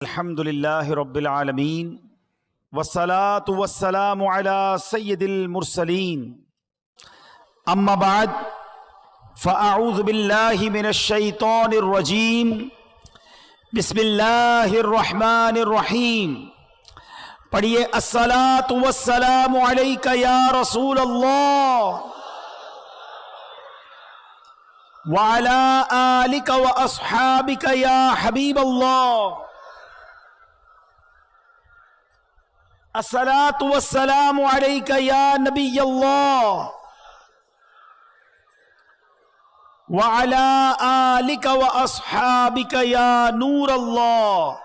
الحمدللہ رب العالمین والصلاة والسلام علی سید المرسلین اما بعد فاعوذ باللہ من الشیطان الرجیم بسم اللہ الرحمن الرحیم پڑھیے الصلاة والسلام علیک یا رسول اللہ وعلی آلک واصحابک یا حبیب اللہ الصلاۃ والسلام علیک یا نبی اللہ وعلی آلک واصحابک یا نور اللہ۔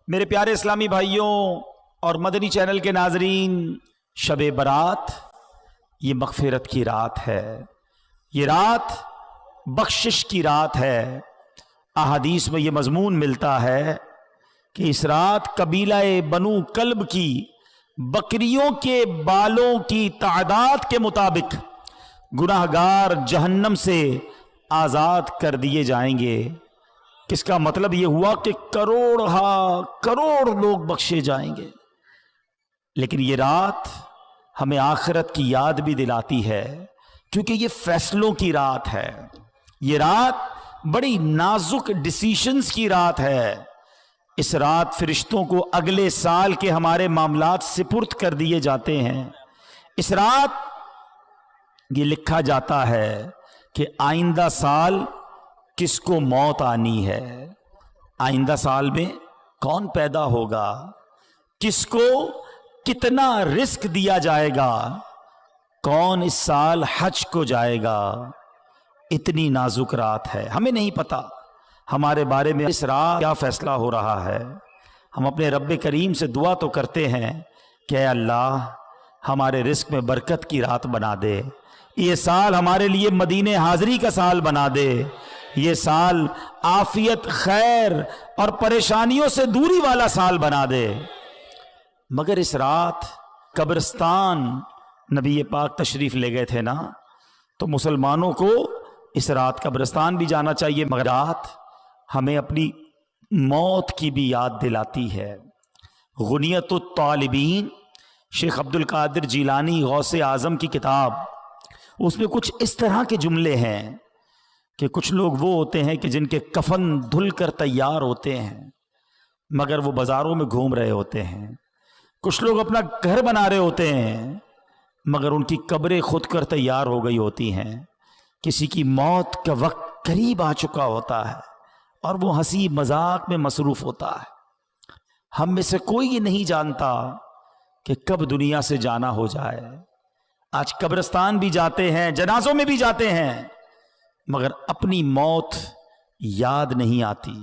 میرے پیارے اسلامی بھائیوں اور مدنی چینل کے ناظرین، شب برات یہ مغفرت کی رات ہے، یہ رات بخشش کی رات ہے۔ احادیث میں یہ مضمون ملتا ہے کہ اس رات قبیلہ بنو کلب کی بکریوں کے بالوں کی تعداد کے مطابق گناہگار جہنم سے آزاد کر دیے جائیں گے۔ کس کا مطلب یہ ہوا کہ کروڑ لوگ بخشے جائیں گے۔ لیکن یہ رات ہمیں آخرت کی یاد بھی دلاتی ہے، کیونکہ یہ فیصلوں کی رات ہے، یہ رات بڑی نازک ڈیسیشنز کی رات ہے۔ اس رات فرشتوں کو اگلے سال کے ہمارے معاملات سپرد کر دیے جاتے ہیں۔ اس رات یہ لکھا جاتا ہے کہ آئندہ سال کس کو موت آنی ہے، آئندہ سال میں کون پیدا ہوگا، کس کو کتنا رزق دیا جائے گا، کون اس سال حج کو جائے گا۔ اتنی نازک رات ہے، ہمیں نہیں پتا ہمارے بارے میں اس رات کیا فیصلہ ہو رہا ہے۔ ہم اپنے رب کریم سے دعا تو کرتے ہیں کہ اے اللہ ہمارے رزق میں برکت کی رات بنا دے، یہ سال ہمارے لیے مدینے حاضری کا سال بنا دے، یہ سال عافیت، خیر اور پریشانیوں سے دوری والا سال بنا دے۔ مگر اس رات قبرستان نبی پاک تشریف لے گئے تھے نا، تو مسلمانوں کو اس رات قبرستان بھی جانا چاہیے، مگر رات ہمیں اپنی موت کی بھی یاد دلاتی ہے۔ غنیت الطالبین شیخ عبد القادر جیلانی غوث اعظم کی کتاب، اس میں کچھ اس طرح کے جملے ہیں کہ کچھ لوگ وہ ہوتے ہیں کہ جن کے کفن دھل کر تیار ہوتے ہیں مگر وہ بازاروں میں گھوم رہے ہوتے ہیں، کچھ لوگ اپنا گھر بنا رہے ہوتے ہیں مگر ان کی قبریں خود کر تیار ہو گئی ہوتی ہیں، کسی کی موت کا وقت قریب آ چکا ہوتا ہے اور وہ ہنسی مذاق میں مصروف ہوتا ہے۔ ہم میں سے کوئی یہ نہیں جانتا کہ کب دنیا سے جانا ہو جائے۔ آج قبرستان بھی جاتے ہیں، جنازوں میں بھی جاتے ہیں، مگر اپنی موت یاد نہیں آتی۔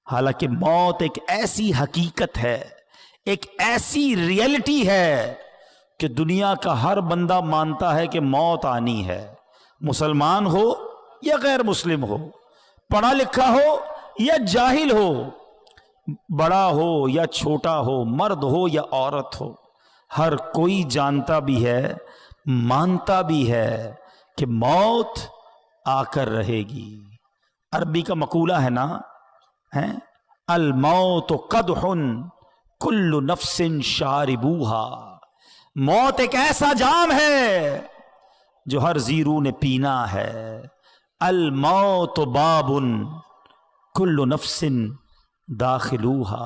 حالانکہ موت ایک ایسی حقیقت ہے، ایک ایسی ریئلٹی ہے کہ دنیا کا ہر بندہ مانتا ہے کہ موت آنی ہے، مسلمان ہو یا غیر مسلم ہو، پڑھا لکھا ہو یا جاہل ہو، بڑا ہو یا چھوٹا ہو، مرد ہو یا عورت ہو، ہر کوئی جانتا بھی ہے، مانتا بھی ہے کہ موت آ کر رہے گی۔ عربی کا مقولہ ہے نا، الموت قدح کل نفس شاربوہا، موت ایک ایسا جام ہے جو ہر زیرو نے پینا ہے۔ الموت باب کل نفس داخلوہا،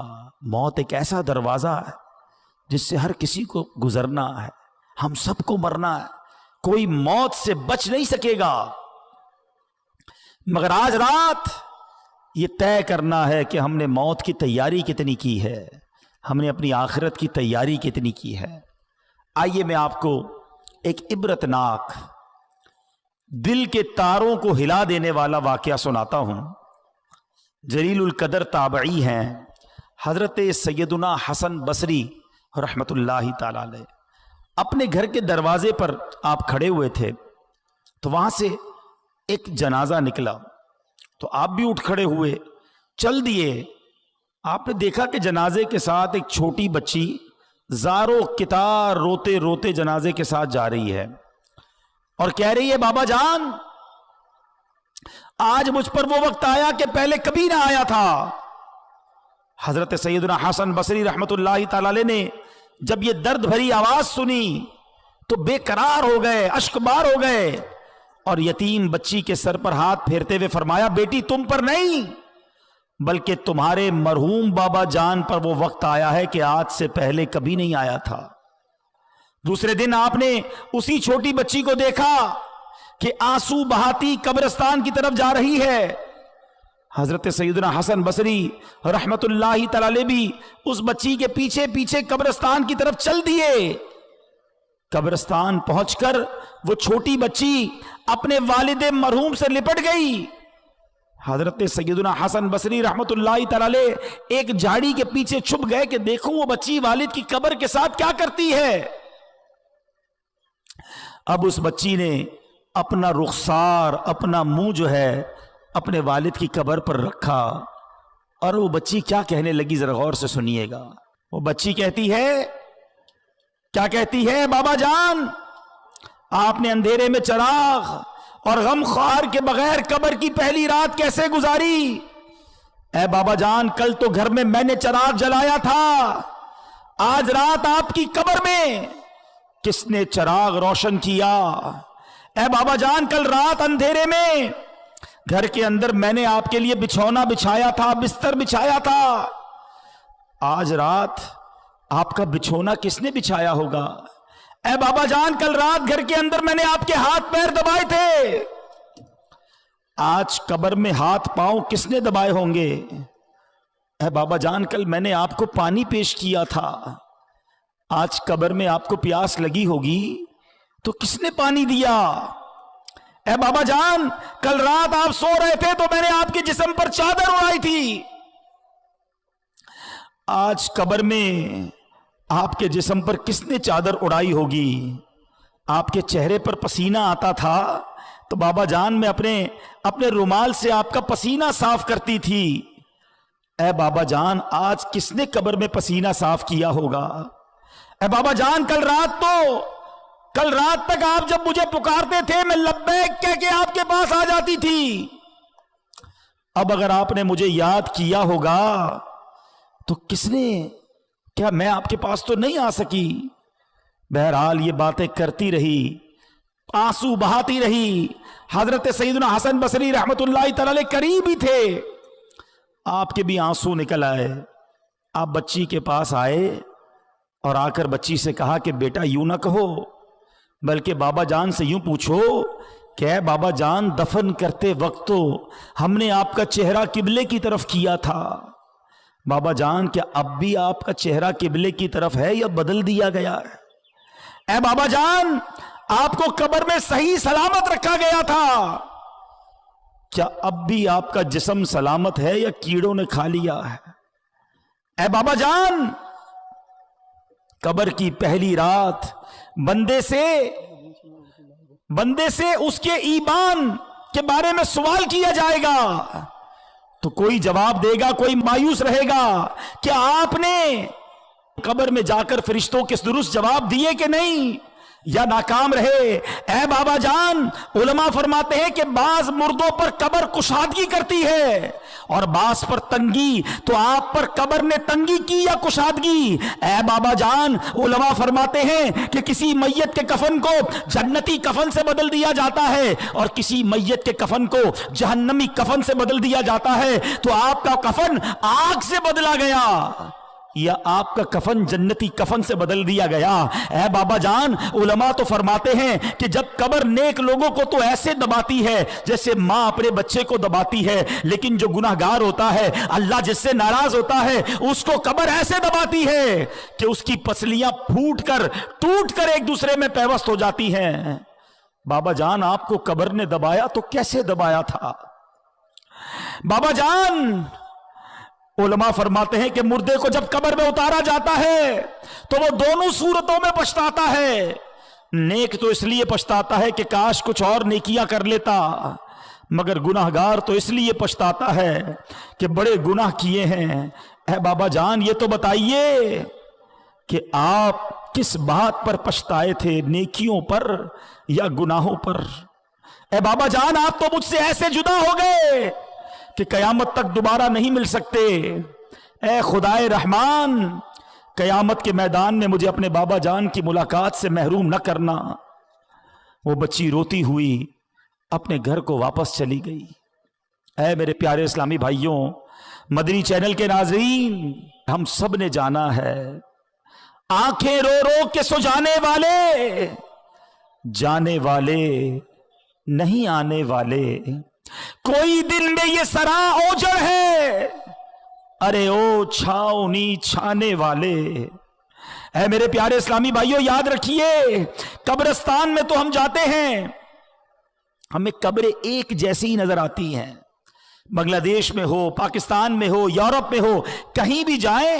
موت ایک ایسا دروازہ ہے جس سے ہر کسی کو گزرنا ہے، ہم سب کو مرنا ہے، کوئی موت سے بچ نہیں سکے گا۔ مگر آج رات یہ طے کرنا ہے کہ ہم نے موت کی تیاری کتنی کی ہے، ہم نے اپنی آخرت کی تیاری کتنی کی ہے۔ آئیے میں آپ کو ایک عبرتناک، دل کے تاروں کو ہلا دینے والا واقعہ سناتا ہوں۔ جلیل القدر تابعی ہیں حضرت سیدنا حسن بصری رحمت اللہ تعالی علیہ، اپنے گھر کے دروازے پر آپ کھڑے ہوئے تھے تو وہاں سے ایک جنازہ نکلا، تو آپ بھی اٹھ کھڑے ہوئے، چل دیے۔ آپ نے دیکھا کہ جنازے کے ساتھ ایک چھوٹی بچی زارو کتار روتے روتے جنازے کے ساتھ جا رہی ہے اور کہہ رہی ہے بابا جان آج مجھ پر وہ وقت آیا کہ پہلے کبھی نہ آیا تھا۔ حضرت سیدنا حسن بصری رحمت اللہ تعالی علیہ نے جب یہ درد بھری آواز سنی تو بے قرار ہو گئے، اشک بار ہو گئے، اور یتیم بچی کے سر پر ہاتھ پھیرتے ہوئے فرمایا، بیٹی تم پر نہیں بلکہ تمہارے مرحوم بابا جان پر وہ وقت آیا ہے کہ آج سے پہلے کبھی نہیں آیا تھا۔ دوسرے دن آپ نے اسی چھوٹی بچی کو دیکھا کہ آنسو بہاتی قبرستان کی طرف جا رہی ہے۔ حضرت سیدنا حسن بصری رحمت اللہ تعالی علیہ بھی اس بچی کے پیچھے پیچھے قبرستان کی طرف چل دیے۔ قبرستان پہنچ کر وہ چھوٹی بچی اپنے والد مرحوم سے لپٹ گئی۔ حضرت سیدنا حسن بصری رحمت اللہ تعالی علیہ ایک جھاڑی کے پیچھے چھپ گئے کہ دیکھوں وہ بچی والد کی قبر کے ساتھ کیا کرتی ہے۔ اب اس بچی نے اپنا رخسار، اپنا منہ جو ہے اپنے والد کی قبر پر رکھا، اور وہ بچی کیا کہنے لگی ذرا غور سے سنیے گا۔ وہ بچی کہتی ہے، کیا کہتی ہے، بابا جان آپ نے اندھیرے میں چراغ اور غم خوار کے بغیر قبر کی پہلی رات کیسے گزاری؟ اے بابا جان کل تو گھر میں نے چراغ جلایا تھا، آج رات آپ کی قبر میں کس نے چراغ روشن کیا؟ اے بابا جان کل رات اندھیرے میں گھر کے اندر میں نے آپ کے لیے بچھونا بچھایا تھا، بستر بچھایا تھا، آج رات آپ کا بچھونا کس نے بچھایا ہوگا؟ اے بابا جان کل رات گھر کے اندر میں نے آپ کے ہاتھ پیر دبائے تھے، آج قبر میں ہاتھ پاؤں کس نے دبائے ہوں گے؟ اے بابا جان کل میں نے آپ کو پانی پیش کیا تھا، آج قبر میں آپ کو پیاس لگی ہوگی تو کس نے پانی دیا؟ اے بابا جان کل رات آپ سو رہے تھے تو میں نے آپ کے جسم پر چادر اڑائی تھی، آج قبر میں آپ کے جسم پر کس نے چادر اڑائی ہوگی؟ آپ کے چہرے پر پسینہ آتا تھا تو بابا جان میں اپنے رومال سے آپ کا پسینہ صاف کرتی تھی، اے بابا جان آج کس نے قبر میں پسینہ صاف کیا ہوگا؟ اے بابا جان کل رات تک آپ جب مجھے پکارتے تھے میں لبیک کہہ کے آپ کے پاس آ جاتی تھی، اب اگر آپ نے مجھے یاد کیا ہوگا تو کس نے، کیا میں آپ کے پاس تو نہیں آ سکی؟ بہرحال یہ باتیں کرتی رہی، آنسو بہاتی رہی۔ حضرت سیدنا حسن بصری رحمت اللہ تعالی علیہ قریب ہی تھے، آپ کے بھی آنسو نکل آئے۔ آپ بچی کے پاس آئے اور آ کر بچی سے کہا کہ بیٹا یوں نہ کہو، بلکہ بابا جان سے یوں پوچھو کہ اے بابا جان دفن کرتے وقت تو ہم نے آپ کا چہرہ قبلے کی طرف کیا تھا، بابا جان کیا اب بھی آپ کا چہرہ قبلے کی طرف ہے یا بدل دیا گیا ہے؟ اے بابا جان آپ کو قبر میں صحیح سلامت رکھا گیا تھا، کیا اب بھی آپ کا جسم سلامت ہے یا کیڑوں نے کھا لیا ہے؟ اے بابا جان قبر کی پہلی رات بندے سے اس کے ایمان کے بارے میں سوال کیا جائے گا تو کوئی جواب دے گا، کوئی مایوس رہے گا کہ آپ نے قبر میں جا کر فرشتوں کے درست جواب دیے کہ نہیں، یا ناکام رہے۔ اے بابا جان علماء فرماتے ہیں کہ بعض مردوں پر قبر کشادگی کرتی ہے اور بعض پر تنگی، تو آپ پر قبر نے تنگی کی یا کشادگی؟ اے بابا جان علماء فرماتے ہیں کہ کسی میت کے کفن کو جنتی کفن سے بدل دیا جاتا ہے اور کسی میت کے کفن کو جہنمی کفن سے بدل دیا جاتا ہے، تو آپ کا کفن آگ سے بدلا گیا یا آپ کا کفن جنتی کفن سے بدل دیا گیا؟ اے بابا جان علماء تو فرماتے ہیں کہ جب قبر نیک لوگوں کو تو ایسے دباتی ہے جیسے ماں اپنے بچے کو دباتی ہے، لیکن جو گناہگار ہوتا ہے، اللہ جس سے ناراض ہوتا ہے، اس کو قبر ایسے دباتی ہے کہ اس کی پسلیاں ٹوٹ کر ایک دوسرے میں پیوست ہو جاتی ہیں۔ بابا جان آپ کو قبر نے دبایا تو کیسے دبایا تھا؟ بابا جان علماء فرماتے ہیں کہ مردے کو جب قبر میں اتارا جاتا ہے تو وہ دونوں صورتوں میں پچھتاتا ہے۔ نیک تو اس لیے پچھتاتا ہے کہ کاش کچھ اور نیکیاں کر لیتا، مگر گناہگار تو اس لیے پچھتاتا ہے کہ بڑے گناہ کیے ہیں۔ اے بابا جان یہ تو بتائیے کہ آپ کس بات پر پچھتائے تھے، نیکیوں پر یا گناہوں پر؟ اے بابا جان آپ تو مجھ سے ایسے جدا ہو گئے کہ قیامت تک دوبارہ نہیں مل سکتے. اے خدائے رحمان قیامت کے میدان میں مجھے اپنے بابا جان کی ملاقات سے محروم نہ کرنا. وہ بچی روتی ہوئی اپنے گھر کو واپس چلی گئی. اے میرے پیارے اسلامی بھائیوں، مدنی چینل کے ناظرین، ہم سب نے جانا ہے آنکھیں رو رو کے سو جانے والے، جانے والے نہیں آنے والے. کوئی دل میں یہ سرا اوجڑ ہے، ارے او چھاؤنی چھانے والے. اے میرے پیارے اسلامی بھائیوں یاد رکھیے، قبرستان میں تو ہم جاتے ہیں، ہمیں قبریں ایک جیسی ہی نظر آتی ہیں. بنگلہ دیش میں ہو، پاکستان میں ہو، یورپ میں ہو، کہیں بھی جائیں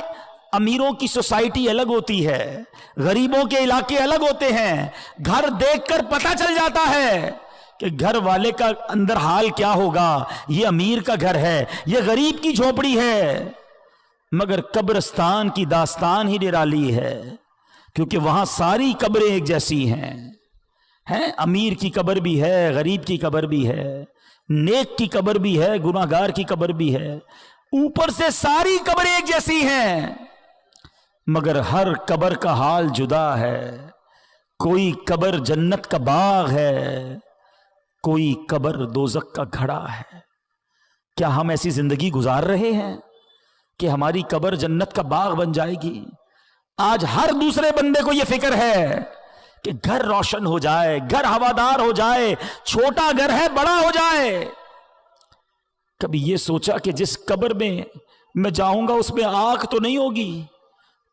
امیروں کی سوسائٹی الگ ہوتی ہے، غریبوں کے علاقے الگ ہوتے ہیں. گھر دیکھ کر پتہ چل جاتا ہے کہ گھر والے کا اندر حال کیا ہوگا. یہ امیر کا گھر ہے، یہ غریب کی جھوپڑی ہے. مگر قبرستان کی داستان ہی نرالی ہے، کیونکہ وہاں ساری قبریں ایک جیسی ہیں. امیر کی قبر بھی ہے، غریب کی قبر بھی ہے، نیک کی قبر بھی ہے، گناہگار کی قبر بھی ہے. اوپر سے ساری قبریں ایک جیسی ہیں، مگر ہر قبر کا حال جدا ہے. کوئی قبر جنت کا باغ ہے، کوئی قبر دوزخ کا گھڑا ہے. کیا ہم ایسی زندگی گزار رہے ہیں کہ ہماری قبر جنت کا باغ بن جائے گی؟ آج ہر دوسرے بندے کو یہ فکر ہے کہ گھر روشن ہو جائے، گھر ہوادار ہو جائے، چھوٹا گھر ہے بڑا ہو جائے. کبھی یہ سوچا کہ جس قبر میں جاؤں گا اس میں آگ تو نہیں ہوگی،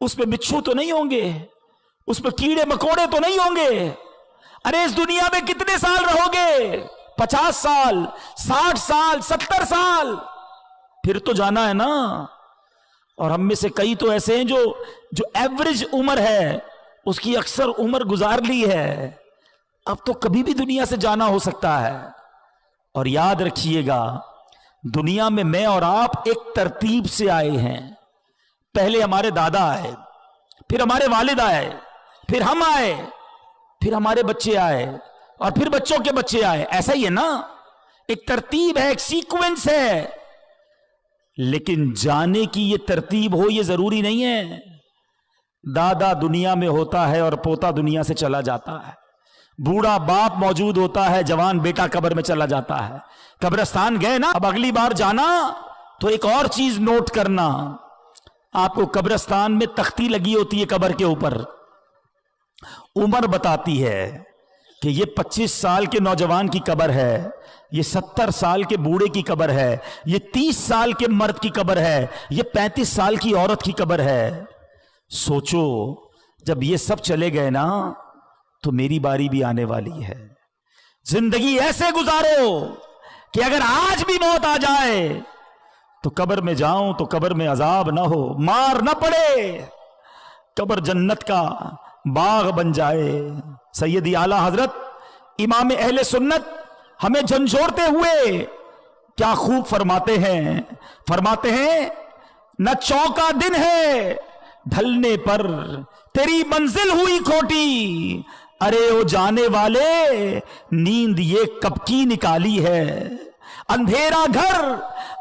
اس میں بچھو تو نہیں ہوں گے، اس میں کیڑے مکوڑے تو نہیں ہوں گے؟ ارے اس دنیا میں کتنے سال رہو گے؟ 50 سال، 60 سال، 70 سال، پھر تو جانا ہے نا. اور ہم میں سے کئی تو ایسے ہیں جو ایوریج عمر ہے اس کی اکثر عمر گزار لی ہے. اب تو کبھی بھی دنیا سے جانا ہو سکتا ہے. اور یاد رکھیے گا دنیا میں اور آپ ایک ترتیب سے آئے ہیں. پہلے ہمارے دادا آئے، پھر ہمارے والد آئے، پھر ہم آئے، پھر ہمارے بچے آئے، اور پھر بچوں کے بچے آئے. ایسا ہی ہے نا، ایک ترتیب ہے، ایک سیکوینس ہے. لیکن جانے کی یہ ترتیب ہو یہ ضروری نہیں ہے. دادا دنیا میں ہوتا ہے اور پوتا دنیا سے چلا جاتا ہے. بوڑھا باپ موجود ہوتا ہے، جوان بیٹا قبر میں چلا جاتا ہے. قبرستان گئے نا، اب اگلی بار جانا تو ایک اور چیز نوٹ کرنا. آپ کو قبرستان میں تختی لگی ہوتی ہے قبر کے اوپر، عمر بتاتی ہے کہ یہ 25 سال کے نوجوان کی قبر ہے، یہ 70 سال کے بوڑھے کی قبر ہے، یہ 30 سال کے مرد کی قبر ہے، یہ 35 سال کی عورت کی قبر ہے. سوچو جب یہ سب چلے گئے نا تو میری باری بھی آنے والی ہے. زندگی ایسے گزارو کہ اگر آج بھی موت آ جائے تو قبر میں جاؤں تو قبر میں عذاب نہ ہو، مار نہ پڑے، قبر جنت کا باغ بن جائے. سیدی اعلی حضرت امام اہل سنت ہمیں جھنجھوڑتے ہوئے کیا خوب فرماتے ہیں نہ چوکا دن ہے ڈھلنے پر تیری منزل ہوئی کھوٹی، ارے او جانے والے نیند یہ کب کی نکالی ہے. اندھیرا گھر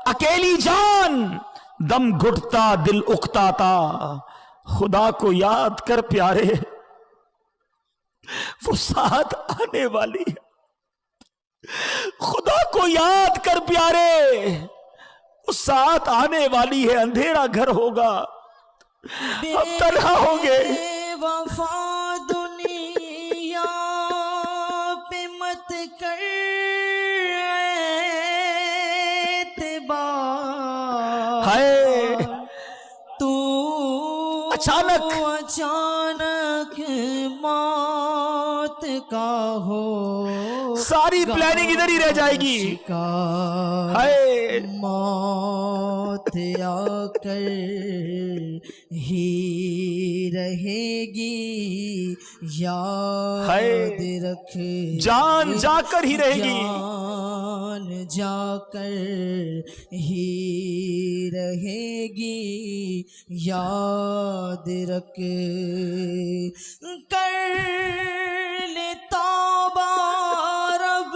اکیلی جان دم گھٹتا دل اکتاتا، خدا کو یاد کر پیارے وہ ساتھ آنے والی ہے. خدا کو یاد کر پیارے وہ ساتھ آنے والی ہے. اندھیرا گھر ہوگا، ہم تنہا ہوں گے. وفا دنیا پہ مت کر اعتبار، ہائے تو اچانک موت کا ہو، ساری پلاننگ ادھر ہی رہ جائے گی. ہائے موت آ کر ہی رہے گی، یاد رکھ جان جا کر ہی رہے گی، جان جا کر ہی رہے گی، یاد رکھ کر لے توبہ رب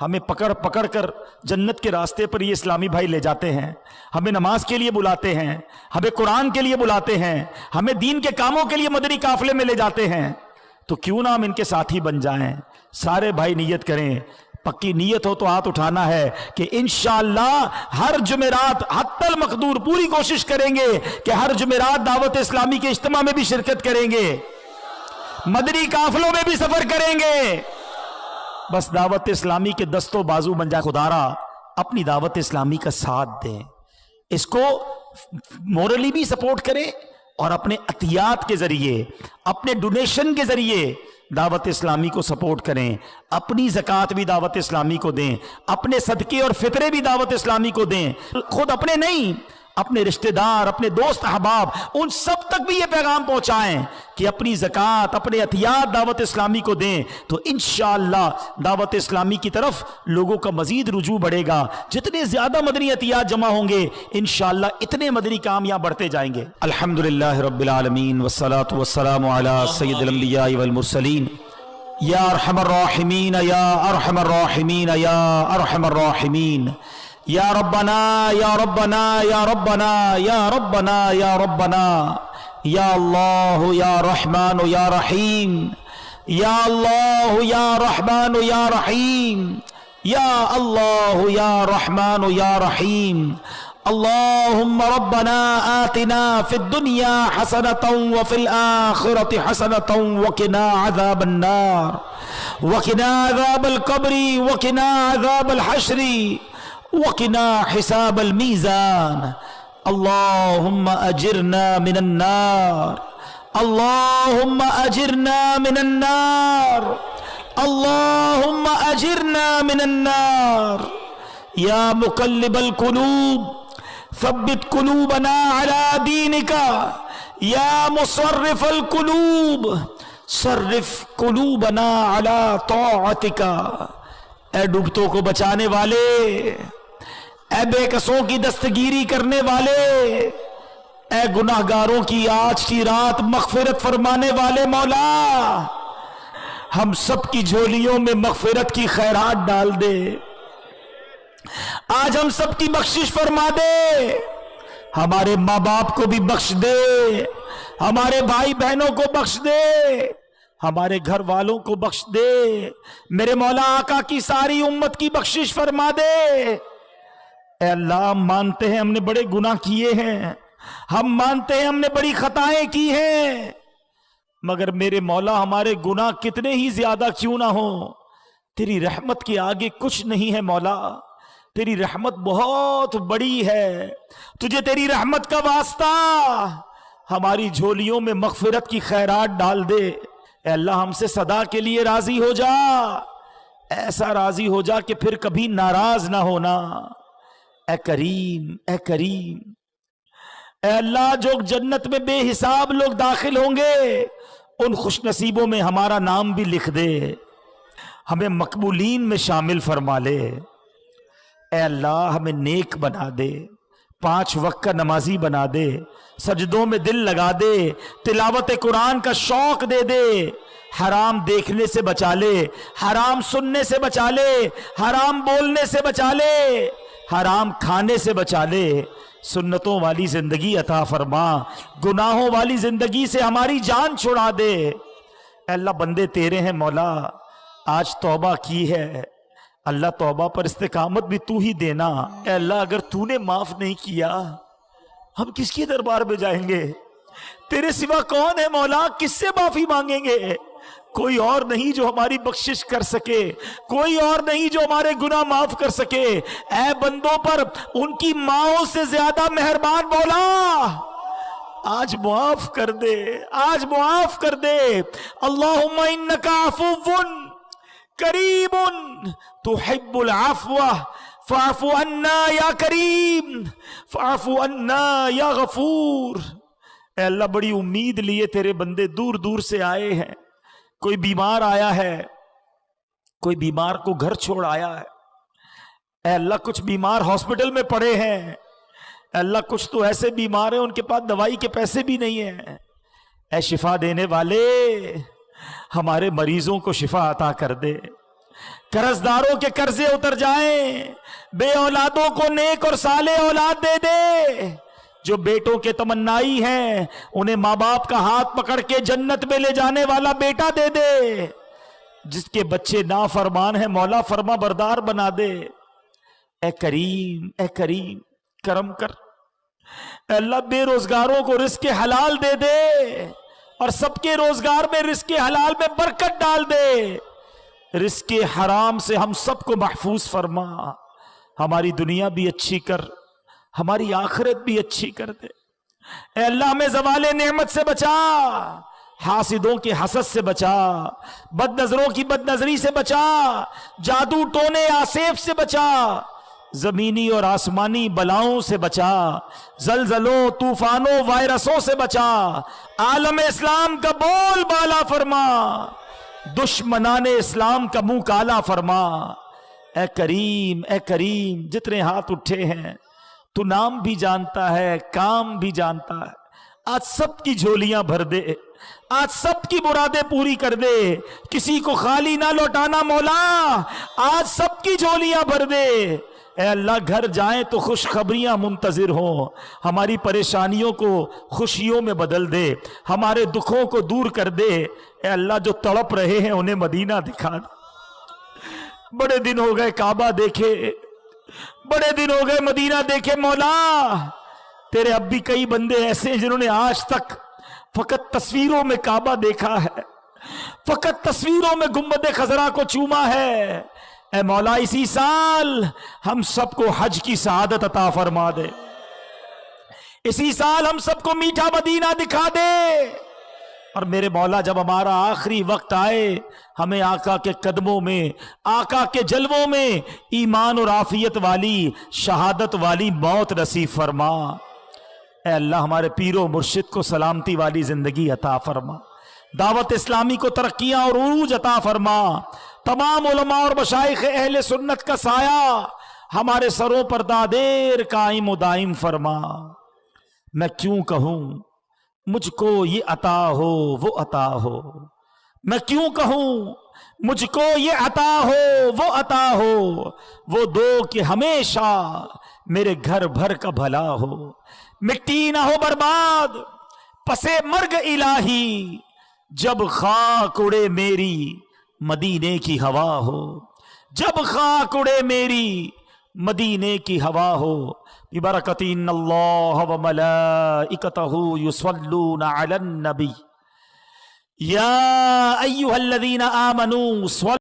ہمیں پکڑ پکڑ کر جنت کے راستے پر یہ اسلامی بھائی لے جاتے ہیں، ہمیں نماز کے لیے بلاتے ہیں، ہمیں قرآن کے لیے بلاتے ہیں، ہمیں دین کے کاموں کے لیے مدنی قافلے میں لے جاتے ہیں، تو کیوں نہ ہم ان کے ساتھی بن جائیں۔ سارے بھائی نیت کریں، پکی نیت ہو تو ہاتھ اٹھانا ہے کہ انشاءاللہ ہر جمعرات حتی المقدور پوری کوشش کریں گے کہ ہر جمعرات دعوت اسلامی کے اجتماع میں بھی شرکت کریں گے، مدنی قافلوں میں بھی سفر کریں گے۔ بس دعوت اسلامی کے دست و بازو بن جائے۔ خدا را اپنی دعوت اسلامی کا ساتھ دیں، اس کو مورلی بھی سپورٹ کریں اور اپنے عطیات کے ذریعے، اپنے ڈونیشن کے ذریعے دعوت اسلامی کو سپورٹ کریں، اپنی زکوٰۃ بھی دعوت اسلامی کو دیں، اپنے صدقے اور فطرے بھی دعوت اسلامی کو دیں، خود اپنے نہیں، اپنے رشتہ دار، اپنے دوست احباب، ان سب تک بھی یہ پیغام پہنچائیں کہ اپنی زکوٰۃ، اپنے عطیات دعوت اسلامی کو دیں، تو انشاءاللہ دعوت اسلامی کی طرف لوگوں کا مزید رجوع بڑھے گا۔ جتنے زیادہ مدنی عطیات جمع ہوں گے انشاءاللہ اتنے مدنی کام یہاں بڑھتے جائیں گے۔ الحمدللہ رب العالمین والصلاة والسلام علی سید الانبیاء والمرسلین یا ارحم الراحمین یا ارحم الراحمین یا ارحم الراحمین یا ربنا یا ربنا یا ربنا یا ربنا یا ربنا یا اللہ یا رحمان یا رحیم یا اللہ یا رحمان یا رحیم یا اللہ یا رحمان یا رحیم اللہم ربنا آتنا فی الدنیا حسنة وفی الآخرة حسنة وقنا عذاب النار وقنا عذاب القبر وقنا عذاب الحشر وقنا حساب المیزان اللہم اجرنا من النار اللہم اجرنا من النار اللہم اجرنا من النار یا مقلب القلوب ثبت قلوبنا على دینک یا مصرف القلوب صرف قلوبنا على طاعتک۔ اے ڈوبتوں کو بچانے والے، اے بے کسوں کی دستگیری کرنے والے، اے گناہگاروں کی آج کی رات مغفرت فرمانے والے مولا، ہم سب کی جھولیوں میں مغفرت کی خیرات ڈال دے، آج ہم سب کی بخشش فرما دے، ہمارے ماں باپ کو بھی بخش دے، ہمارے بھائی بہنوں کو بخش دے، ہمارے گھر والوں کو بخش دے، میرے مولا آقا کی ساری امت کی بخشش فرما دے۔ اے اللہ ہم مانتے ہیں ہم نے بڑے گناہ کیے ہیں، ہم مانتے ہیں ہم نے بڑی خطائیں کی ہیں، مگر میرے مولا ہمارے گناہ کتنے ہی زیادہ کیوں نہ ہوں، تیری رحمت کے آگے کچھ نہیں ہے مولا، تیری رحمت بہت بڑی ہے، تجھے تیری رحمت کا واسطہ، ہماری جھولیوں میں مغفرت کی خیرات ڈال دے۔ اے اللہ ہم سے صدا کے لیے راضی ہو جا، ایسا راضی ہو جا کہ پھر کبھی ناراض نہ ہونا۔ اے کریم، اے کریم، اے اللہ جو جنت میں بے حساب لوگ داخل ہوں گے ان خوش نصیبوں میں ہمارا نام بھی لکھ دے، ہمیں مقبولین میں شامل فرما لے۔ اے اللہ ہمیں نیک بنا دے، 5 وقت کا نمازی بنا دے، سجدوں میں دل لگا دے، تلاوت قرآن کا شوق دے دے، حرام دیکھنے سے بچا لے، حرام سننے سے بچا لے، حرام بولنے سے بچا لے، حرام کھانے سے بچا لے، سنتوں والی زندگی عطا فرما، گناہوں والی زندگی سے ہماری جان چھڑا دے۔ اے اللہ بندے تیرے ہیں مولا، آج توبہ کی ہے، اللہ توبہ پر استقامت بھی تو ہی دینا۔ اے اللہ اگر تو نے معاف نہیں کیا ہم کس کے دربار میں جائیں گے؟ تیرے سوا کون ہے مولا؟ کس سے معافی مانگیں گے؟ کوئی اور نہیں جو ہماری بخشش کر سکے، کوئی اور نہیں جو ہمارے گناہ معاف کر سکے۔ اے بندوں پر ان کی ماؤں سے زیادہ مہربان مولا، آج معاف کر دے، آج معاف کر دے۔ اللہم انکا عفو کریم تحب العفو فاعف عنا یا کریم فاعف عنا یا غفور۔ اے اللہ بڑی امید لیے تیرے بندے دور دور سے آئے ہیں، کوئی بیمار آیا ہے، کوئی بیمار کو گھر چھوڑ آیا ہے، اے اللہ کچھ بیمار ہاسپٹل میں پڑے ہیں، اے اللہ کچھ تو ایسے بیمار ہیں ان کے پاس دوائی کے پیسے بھی نہیں ہیں۔ اے شفا دینے والے ہمارے مریضوں کو شفا عطا کر دے، قرض داروں کے قرضے اتر جائیں، بے اولادوں کو نیک اور صالح اولاد دے دے، جو بیٹوں کے تمنائی ہیں انہیں ماں باپ کا ہاتھ پکڑ کے جنت میں لے جانے والا بیٹا دے دے، جس کے بچے نافرمان ہیں مولا فرما بردار بنا دے۔ اے کریم، اے کریم کرم کر، اے اللہ بے روزگاروں کو رزق حلال دے دے اور سب کے روزگار میں رزق حلال میں برکت ڈال دے، رزق حرام سے ہم سب کو محفوظ فرما، ہماری دنیا بھی اچھی کر، ہماری آخرت بھی اچھی کر دے۔ اے اللہ ہمیں زوال نعمت سے بچا، حاسدوں کے حسد سے بچا، بد نظروں کی بد نظری سے بچا، جادو ٹونے آسیف سے بچا، زمینی اور آسمانی بلاؤں سے بچا، زلزلوں طوفانوں وائرسوں سے بچا، عالم اسلام کا بول بالا فرما، دشمنان اسلام کا منہ کالا فرما۔ اے کریم، اے کریم جتنے ہاتھ اٹھے ہیں تو نام بھی جانتا ہے، کام بھی جانتا ہے، آج سب کی جھولیاں بھر دے، آج سب کی مرادیں پوری کر دے، کسی کو خالی نہ لوٹانا مولا، آج سب کی جھولیاں بھر دے۔ اے اللہ گھر جائیں تو خوشخبریاں منتظر ہوں، ہماری پریشانیوں کو خوشیوں میں بدل دے، ہمارے دکھوں کو دور کر دے۔ اے اللہ جو تڑپ رہے ہیں انہیں مدینہ دکھا دے، بڑے دن ہو گئے کعبہ دیکھے، بڑے دن ہو گئے مدینہ دیکھے مولا، تیرے اب بھی کئی بندے ایسے ہیں جنہوں نے آج تک فقط تصویروں میں کعبہ دیکھا ہے، فقط تصویروں میں گنبد خضرا کو چوما ہے۔ اے مولا اسی سال ہم سب کو حج کی سعادت عطا فرما دے، اسی سال ہم سب کو میٹھا مدینہ دکھا دے، اور میرے مولا جب ہمارا آخری وقت آئے ہمیں آقا کے قدموں میں، آقا کے جلووں میں ایمان اور عافیت والی شہادت والی موت نصیب فرما۔ اے اللہ ہمارے پیر و مرشد کو سلامتی والی زندگی عطا فرما، دعوت اسلامی کو ترقیاں اور عروج عطا فرما، تمام علماء اور مشائخ اہل سنت کا سایہ ہمارے سروں پر دادیر قائم و دائم فرما۔ میں کیوں کہوں مجھ کو یہ عطا ہو وہ عطا ہو، میں کیوں کہوں مجھ کو یہ عطا ہو وہ عطا ہو، وہ دو کہ ہمیشہ میرے گھر بھر کا بھلا ہو، مٹی نہ ہو برباد پسے مرگ الہی، جب خاک اڑے میری مدینے کی ہوا ہو، جب خاک اڑے میری مدینے کی ہوا ہو۔ ببرکۃ ان اللہ وملائکتہ یصلون علی النبی یا ایھا الذین آمنوا